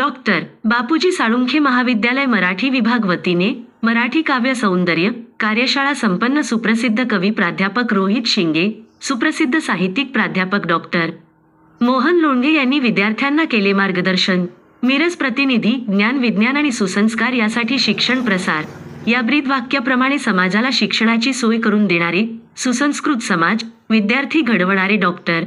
Doctor Bapuji Salunkhe महाविद्यालय मराठी विभाग वतीने मराठी काव्य सौंदर्य कार्यशाळा संपन्न. सुप्रसिद्ध कवी प्राध्यापक रोहित शिंगे, सुप्रसिद्ध साहित्यिक प्राध्यापक डॉक्टर मोहन लोंढे यांनी विद्यार्थ्यांना केले मार्गदर्शन. मिरज प्रतिनिधी ज्ञान विज्ञान आणि सुसंस्कार यासाठी शिक्षण प्रसार या ब्रीदवाक्याप्रमाणे समाजाला शिक्षणाची सोय करून देणारे सुसंस्कृत समाज विद्यार्थी घडवणारे डॉक्टर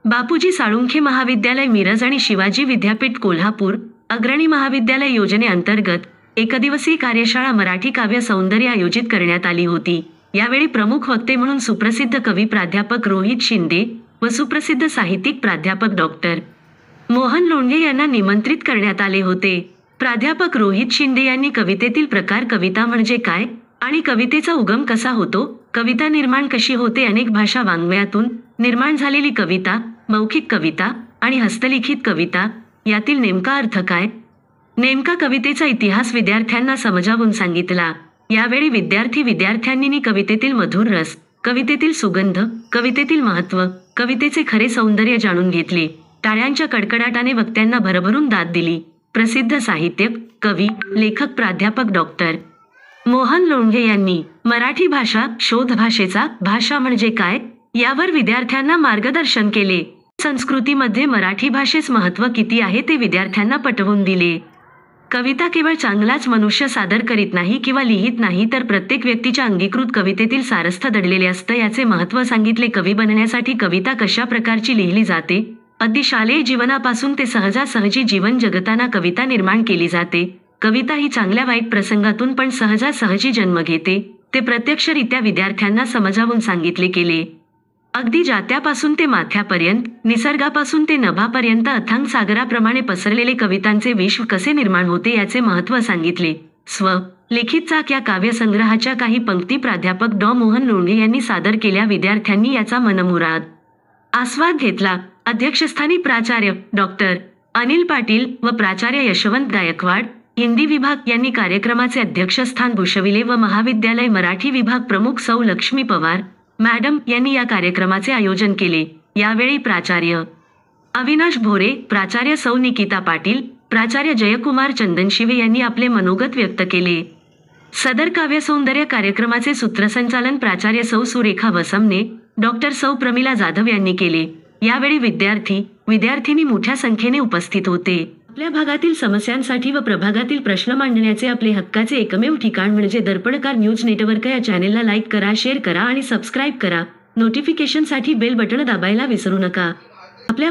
बापूजी साळुंखे महाविद्यालय मिरज आणि शिवाजी विद्यापीठ कोल्हापूर अग्रणी महाविद्यालय योजनेअंतर्गत एकदिवसीय कार्यशाळा मराठी काव्य सौंदर्य आयोजित करण्यात आली होती. यावेळी प्रमुख वक्ते म्हणून सुप्रसिद्ध कवी प्राध्यापक रोहित शिंदे व सुप्रसिद्ध साहित्यिक प्राध्यापक डॉक्टर मोहन लोंढे यांना निमंत्रित करण्यात आले होते. प्राध्यापक रोहित शिंदे यांनी कवितेतील प्रकार, कविता म्हणजे काय आणि कवितेचा उगम कसा होतो, कविता निर्माण कशी होते, अनेक भाषा वाङ्मयातून निर्माण झालेली कविता, मौखिक कविता आणि हस्तलिखित कविता यातील नेमका अर्थ काय, नेमका कवितेचा इतिहास विद्यार्थ्यांना समजावून सांगितला. यावेळी विद्यार्थ्यांनी कवितेतील मधुर रस, कवितेतील सुगंध, कवितेतील महत्त्व, कवितेचे खरे सौंदर्य जाणून घेतले. टाळ्यांच्या कडकडाटाने वक्त्यांना भरभरून दाद दिली. प्रसिद्ध साहित्यक, कवी, लेखक प्राध्यापक डॉक्टर मोहन लोंढे यांनी मराठी भाषा शोध, भाषेचा भाषा म्हणजे काय यावर विद्यार्थ्यांना मार्गदर्शन केले. संस्कृतीमध्ये मराठी भाषेच महत्त्व किती आहे ते विद्यार्थ्यांना पटवून दिले. कविता केवळ चांगलाच मनुष्य सादर करीत नाही किंवा लिहित नाही, तर प्रत्येक व्यक्तीच्या अंगीकृत कवितेतील सारस्थ दडलेले असतं, याचे महत्त्व सांगितले. कवी बनण्यासाठी कविता कशा प्रकारची लिहिली जाते, अगदी शालेय जीवनापासून ते सहजासहजी जीवन जगताना कविता निर्माण केली जाते. कविता ही चांगल्या वाईट प्रसंगातून पण सहजासहजी जन्म घेते, ते प्रत्यक्षरित्या विद्यार्थ्यांना समजावून सांगितले गेले. अगदी जात्यापासून ते माथ्यापर्यंत, निसर्गापासून ते नभापर्यंत अथांग सागराप्रमाणे पसरलेले कवितांचे विश्व कसे निर्माण होते याचे महत्त्व सांगितले. स्व लिखित चाक या काव्यसंग्रहाच्या काही पंक्ती प्राध्यापक डॉ. मोहन लोंढे यांनी सादर केल्या. विद्यार्थ्यांनी याचा मनमुराद आस्वाद घेतला. अध्यक्षस्थानी प्राचार्य डॉक्टर अनिल पाटील व प्राचार्य यशवंत गायकवाड हिंदी विभाग यांनी कार्यक्रमाचे अध्यक्षस्थान भूषविले व महाविद्यालय मराठी विभाग प्रमुख सौ लक्ष्मी पवार मॅडम यांनी या कार्यक्रमाचे आयोजन केले. यावेळी प्राचार्य अविनाश भोरे, प्राचार्य सौ निकिता पाटील, प्राचार्य जयकुमार चंदनशिवे यांनी आपले मनोगत व्यक्त केले. सदर काव्यसौंदर्य कार्यक्रमाचे सूत्रसंचालन प्राचार्य सौ सुरेखा वसमने, डॉक्टर सौ प्रमिला जाधव यांनी केले. यावेळी विद्यार्थिनी मोठ्या संख्येने उपस्थित होते. आपल्या भागातील समस्यांसाठी व प्रभागातील प्रश्न मांडण्याचे आपले हक्काचे एकमेव ठिकाण म्हणजे दर्पणकार न्यूज नेटवर्क. या चॅनेलला लाईक करा, शेअर करा आणि सबस्क्राईब करा. नोटिफिकेशनसाठी बेल बटण दाबायला विसरू नका. आपल्या